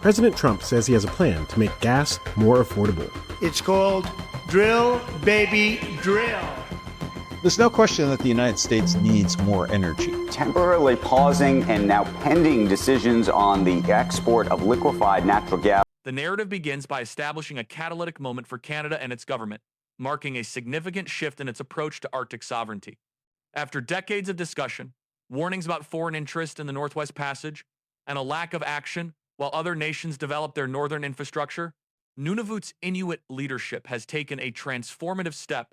President Trump says he has a plan to make gas more affordable. It's called Drill, Baby, Drill. There's no question that the United States needs more energy. Temporarily pausing and now pending decisions on the export of liquefied natural gas. The narrative begins by establishing a catalytic moment for Canada and its government, marking a significant shift in its approach to Arctic sovereignty. After decades of discussion, warnings about foreign interest in the Northwest Passage, and a lack of action while other nations develop their northern infrastructure, Nunavut's Inuit leadership has taken a transformative step.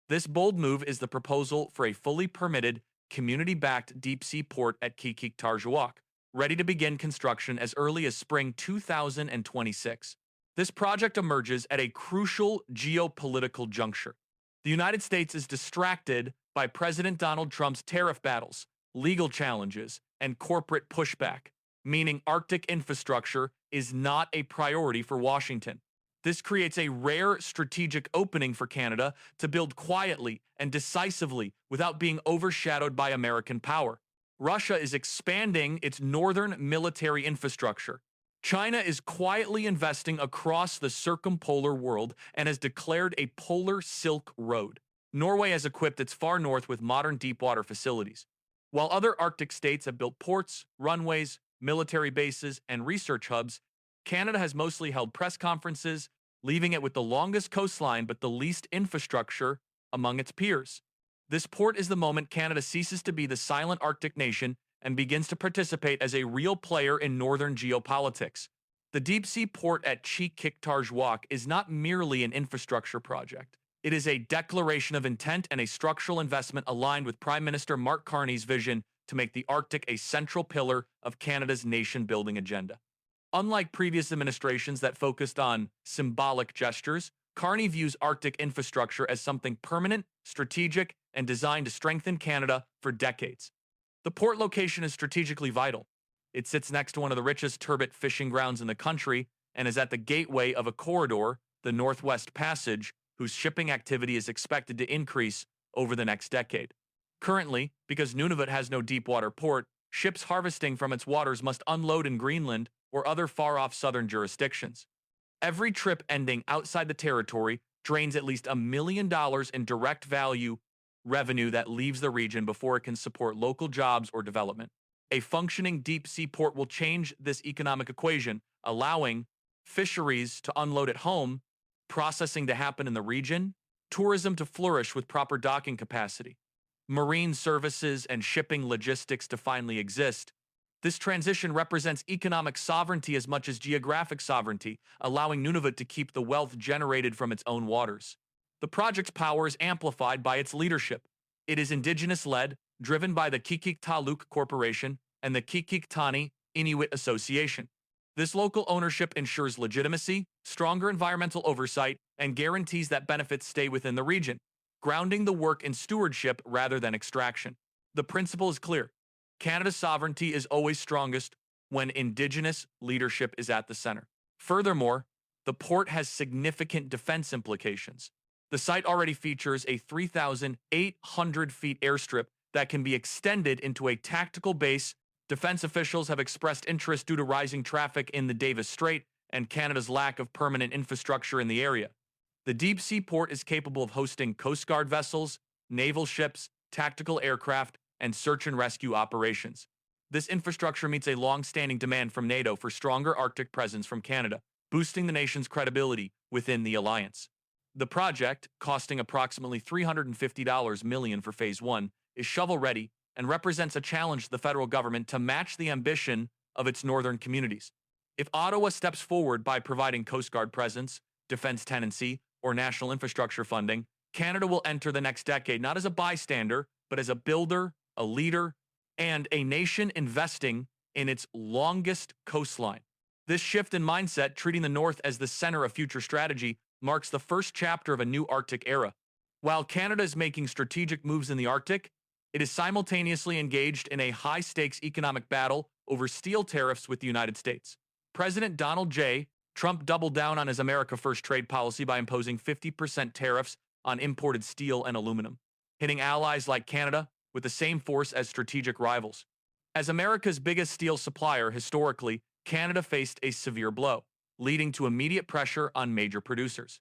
This bold move is the proposal for a fully permitted, community-backed deep-sea port at Qikiqtarjuaq, ready to begin construction as early as spring 2026. This project emerges at a crucial geopolitical juncture. The United States is distracted by President Donald Trump's tariff battles, legal challenges, and corporate pushback, meaning Arctic infrastructure is not a priority for Washington. This creates a rare strategic opening for Canada to build quietly and decisively without being overshadowed by American power. Russia is expanding its northern military infrastructure. China is quietly investing across the circumpolar world and has declared a polar Silk Road. Norway has equipped its far north with modern deepwater facilities. While other Arctic states have built ports, runways, military bases, and research hubs, Canada has mostly held press conferences, leaving it with the longest coastline but the least infrastructure among its peers. This port is the moment Canada ceases to be the silent Arctic nation and begins to participate as a real player in northern geopolitics. The deep-sea port at Qikiqtarjuaq is not merely an infrastructure project. It is a declaration of intent and a structural investment aligned with Prime Minister Mark Carney's vision to make the Arctic a central pillar of Canada's nation-building agenda. Unlike previous administrations that focused on symbolic gestures, Carney views Arctic infrastructure as something permanent, strategic, and designed to strengthen Canada for decades. The port location is strategically vital. It sits next to one of the richest turbot fishing grounds in the country and is at the gateway of a corridor, the Northwest Passage, whose shipping activity is expected to increase over the next decade. Currently, because Nunavut has no deepwater port, ships harvesting from its waters must unload in Greenland or other far-off southern jurisdictions. Every trip ending outside the territory drains at least $1 million in direct value revenue that leaves the region before it can support local jobs or development. A functioning deep-sea port will change this economic equation, allowing fisheries to unload at home, processing to happen in the region, tourism to flourish with proper docking capacity, marine services and shipping logistics to finally exist. This transition represents economic sovereignty as much as geographic sovereignty, allowing Nunavut to keep the wealth generated from its own waters. The project's power is amplified by its leadership. It is indigenous-led, driven by the Qikiqtarjuaq Corporation and the Qikiqtani Inuit Association. This local ownership ensures legitimacy, stronger environmental oversight, and guarantees that benefits stay within the region, grounding the work in stewardship rather than extraction. The principle is clear. Canada's sovereignty is always strongest when Indigenous leadership is at the center. Furthermore, the port has significant defense implications. The site already features a 3,800 feet airstrip that can be extended into a tactical base. Defense officials have expressed interest due to rising traffic in the Davis Strait and Canada's lack of permanent infrastructure in the area. The deep-sea port is capable of hosting Coast Guard vessels, naval ships, tactical aircraft, and search and rescue operations. This infrastructure meets a long-standing demand from NATO for stronger Arctic presence from Canada, boosting the nation's credibility within the alliance. The project, costing approximately $350 million for Phase 1, is shovel-ready and represents a challenge to the federal government to match the ambition of its northern communities. If Ottawa steps forward by providing Coast Guard presence, defense tenancy, or national infrastructure funding, Canada will enter the next decade not as a bystander, but as a builder, a leader, and a nation investing in its longest coastline. This shift in mindset, treating the North as the center of future strategy, marks the first chapter of a new Arctic era. While Canada is making strategic moves in the Arctic, it is simultaneously engaged in a high-stakes economic battle over steel tariffs with the United States. President Donald J. Trump doubled down on his America First trade policy by imposing 50% tariffs on imported steel and aluminum, hitting allies like Canada with the same force as strategic rivals. As America's biggest steel supplier historically, Canada faced a severe blow, leading to immediate pressure on major producers.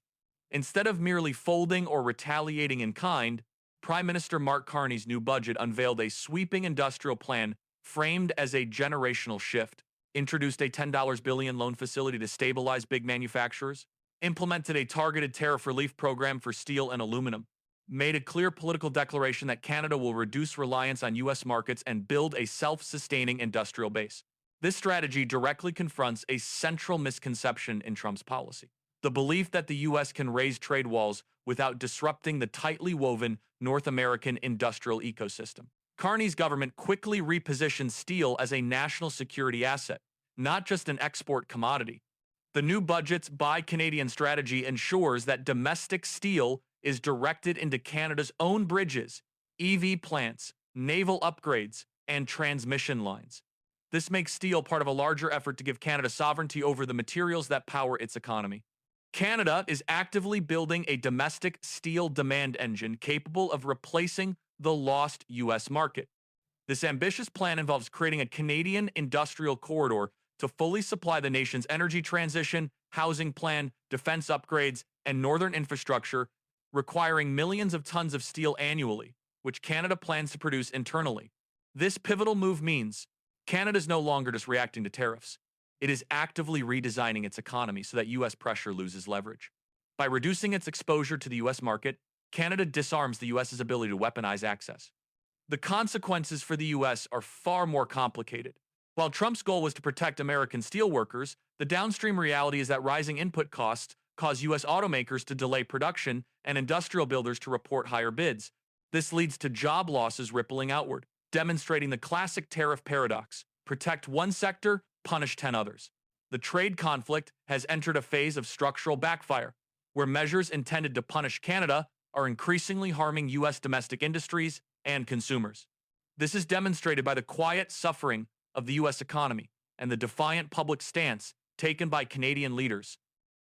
Instead of merely folding or retaliating in kind, Prime Minister Mark Carney's new budget unveiled a sweeping industrial plan framed as a generational shift, introduced a $10 billion loan facility to stabilize big manufacturers, implemented a targeted tariff relief program for steel and aluminum, made a clear political declaration that Canada will reduce reliance on U.S. markets and build a self-sustaining industrial base. This strategy directly confronts a central misconception in Trump's policy: the belief that the U.S. can raise trade walls without disrupting the tightly woven North American industrial ecosystem. Carney's government quickly repositioned steel as a national security asset, not just an export commodity. The new budget's Buy Canadian strategy ensures that domestic steel is directed into Canada's own bridges, EV plants, naval upgrades, and transmission lines. This makes steel part of a larger effort to give Canada sovereignty over the materials that power its economy. Canada is actively building a domestic steel demand engine capable of replacing the lost U.S. market. This ambitious plan involves creating a Canadian industrial corridor to fully supply the nation's energy transition, housing plan, defense upgrades, and northern infrastructure, requiring millions of tons of steel annually, which Canada plans to produce internally. This pivotal move means Canada is no longer just reacting to tariffs. It is actively redesigning its economy so that U.S. pressure loses leverage. By reducing its exposure to the U.S. market, Canada disarms the U.S.'s ability to weaponize access. The consequences for the U.S. are far more complicated. While Trump's goal was to protect American steelworkers, the downstream reality is that rising input costs cause U.S. automakers to delay production and industrial builders to report higher bids. This leads to job losses rippling outward, demonstrating the classic tariff paradox: protect one sector, punish 10 others. The trade conflict has entered a phase of structural backfire, where measures intended to punish Canada are increasingly harming U.S. domestic industries and consumers. This is demonstrated by the quiet suffering of the U.S. economy and the defiant public stance taken by Canadian leaders.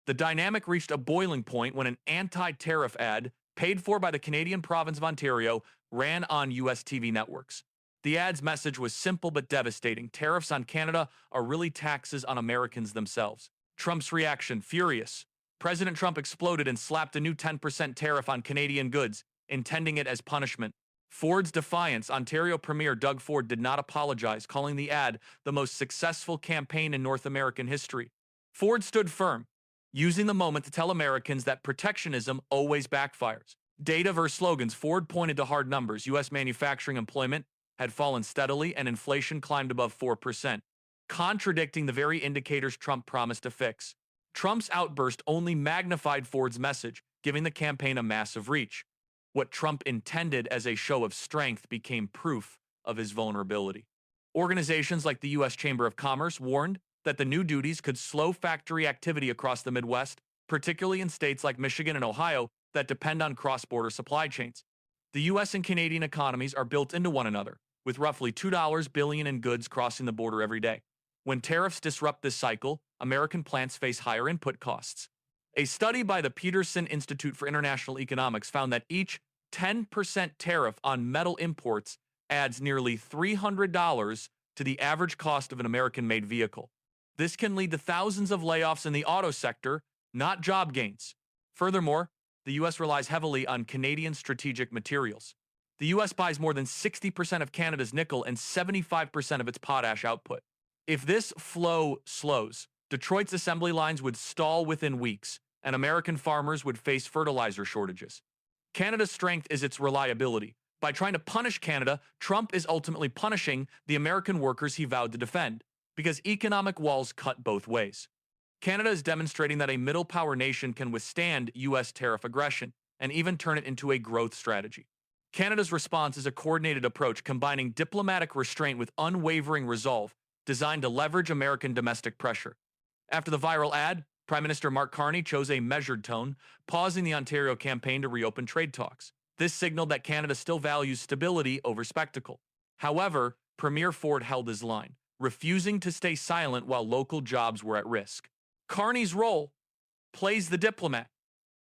The dynamic reached a boiling point when an anti-tariff ad, paid for by the Canadian province of Ontario, ran on U.S. TV networks. The ad's message was simple but devastating: tariffs on Canada are really taxes on Americans themselves. Trump's reaction: furious. President Trump exploded and slapped a new 10% tariff on Canadian goods, intending it as punishment. Ford's defiance: Ontario Premier Doug Ford did not apologize, calling the ad the most successful campaign in North American history. Ford stood firm, using the moment to tell Americans that protectionism always backfires. Data versus slogans: Ford pointed to hard numbers. U.S. manufacturing employment had fallen steadily and inflation climbed above 4%, contradicting the very indicators Trump promised to fix. Trump's outburst only magnified Ford's message, giving the campaign a massive reach. What Trump intended as a show of strength became proof of his vulnerability. Organizations like the U.S. Chamber of Commerce warned that the new duties could slow factory activity across the Midwest, particularly in states like Michigan and Ohio that depend on cross-border supply chains. The U.S. and Canadian economies are built into one another, with roughly $2 billion in goods crossing the border every day. When tariffs disrupt this cycle, American plants face higher input costs. A study by the Peterson Institute for International Economics found that each 10% tariff on metal imports adds nearly $300 to the average cost of an American-made vehicle. This can lead to thousands of layoffs in the auto sector, not job gains. Furthermore, the U.S. relies heavily on Canadian strategic materials. The U.S. buys more than 60% of Canada's nickel and 75% of its potash output. If this flow slows, Detroit's assembly lines would stall within weeks, and American farmers would face fertilizer shortages. Canada's strength is its reliability. By trying to punish Canada, Trump is ultimately punishing the American workers he vowed to defend, because economic walls cut both ways. Canada is demonstrating that a middle power nation can withstand U.S. tariff aggression and even turn it into a growth strategy. Canada's response is a coordinated approach combining diplomatic restraint with unwavering resolve, designed to leverage American domestic pressure. After the viral ad, Prime Minister Mark Carney chose a measured tone, pausing the Ontario campaign to reopen trade talks. This signaled that Canada still values stability over spectacle. However, Premier Ford held his line, refusing to stay silent while local jobs were at risk. Carney's role plays the diplomat,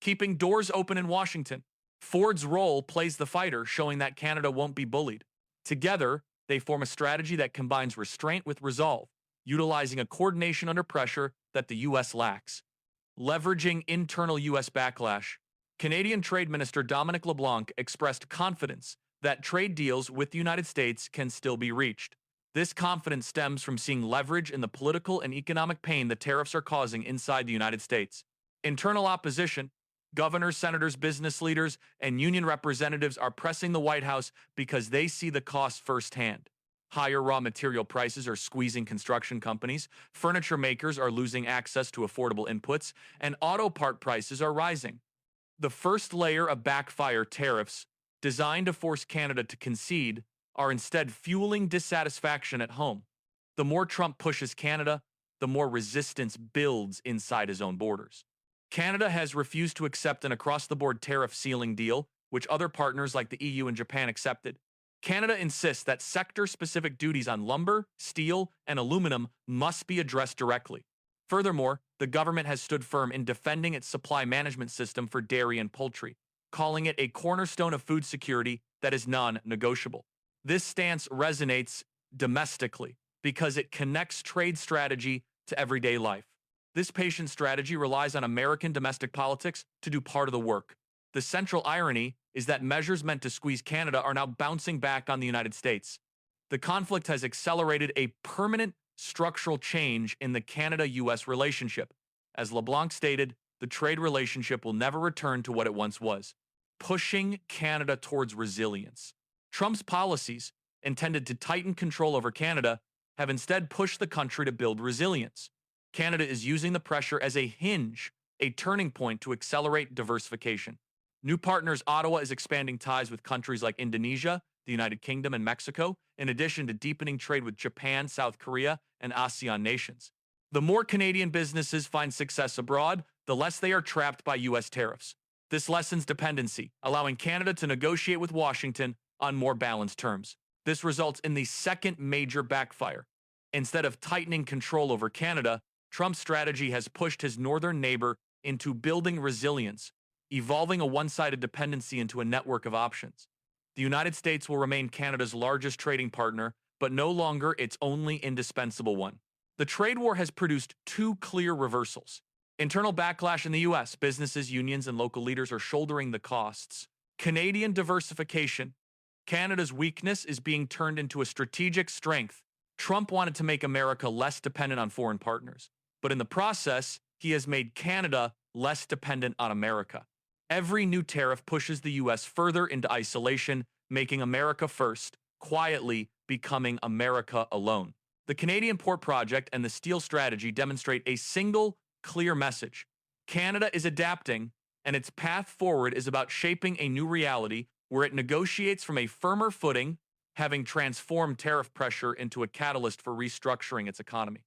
keeping doors open in Washington. Ford's role plays the fighter, showing that Canada won't be bullied. Together, they form a strategy that combines restraint with resolve, utilizing a coordination under pressure that the U.S. lacks. Leveraging internal U.S. backlash, Canadian Trade Minister Dominic LeBlanc expressed confidence that trade deals with the United States can still be reached. This confidence stems from seeing leverage in the political and economic pain the tariffs are causing inside the United States. Internal opposition, governors, senators, business leaders, and union representatives are pressing the White House because they see the costs firsthand. Higher raw material prices are squeezing construction companies, furniture makers are losing access to affordable inputs, and auto part prices are rising. The first layer of backfire tariffs, designed to force Canada to concede, are instead fueling dissatisfaction at home. The more Trump pushes Canada, the more resistance builds inside his own borders. Canada has refused to accept an across-the-board tariff ceiling deal, which other partners like the EU and Japan accepted. Canada insists that sector-specific duties on lumber, steel, and aluminum must be addressed directly. Furthermore, the government has stood firm in defending its supply management system for dairy and poultry, calling it a cornerstone of food security that is non-negotiable. This stance resonates domestically because it connects trade strategy to everyday life. This patient strategy relies on American domestic politics to do part of the work. The central irony is that measures meant to squeeze Canada are now bouncing back on the United States. The conflict has accelerated a permanent structural change in the Canada-US relationship. As LeBlanc stated, the trade relationship will never return to what it once was, pushing Canada towards resilience. Trump's policies, intended to tighten control over Canada, have instead pushed the country to build resilience. Canada is using the pressure as a hinge, a turning point to accelerate diversification. New partners, Ottawa is expanding ties with countries like Indonesia, the United Kingdom, and Mexico, in addition to deepening trade with Japan, South Korea, and ASEAN nations. The more Canadian businesses find success abroad, the less they are trapped by U.S. tariffs. This lessens dependency, allowing Canada to negotiate with Washington on more balanced terms. This results in the second major backfire. Instead of tightening control over Canada, Trump's strategy has pushed his northern neighbor into building resilience, evolving a one-sided dependency into a network of options. The United States will remain Canada's largest trading partner, but no longer its only indispensable one. The trade war has produced two clear reversals. Internal backlash in the U.S., businesses, unions, and local leaders are shouldering the costs. Canadian diversification. Canada's weakness is being turned into a strategic strength. Trump wanted to make America less dependent on foreign partners, but in the process, he has made Canada less dependent on America. Every new tariff pushes the U.S. further into isolation, making America first, quietly becoming America alone. The Canadian Port Project and the Steel Strategy demonstrate a single, clear message. Canada is adapting, and its path forward is about shaping a new reality where it negotiates from a firmer footing, having transformed tariff pressure into a catalyst for restructuring its economy.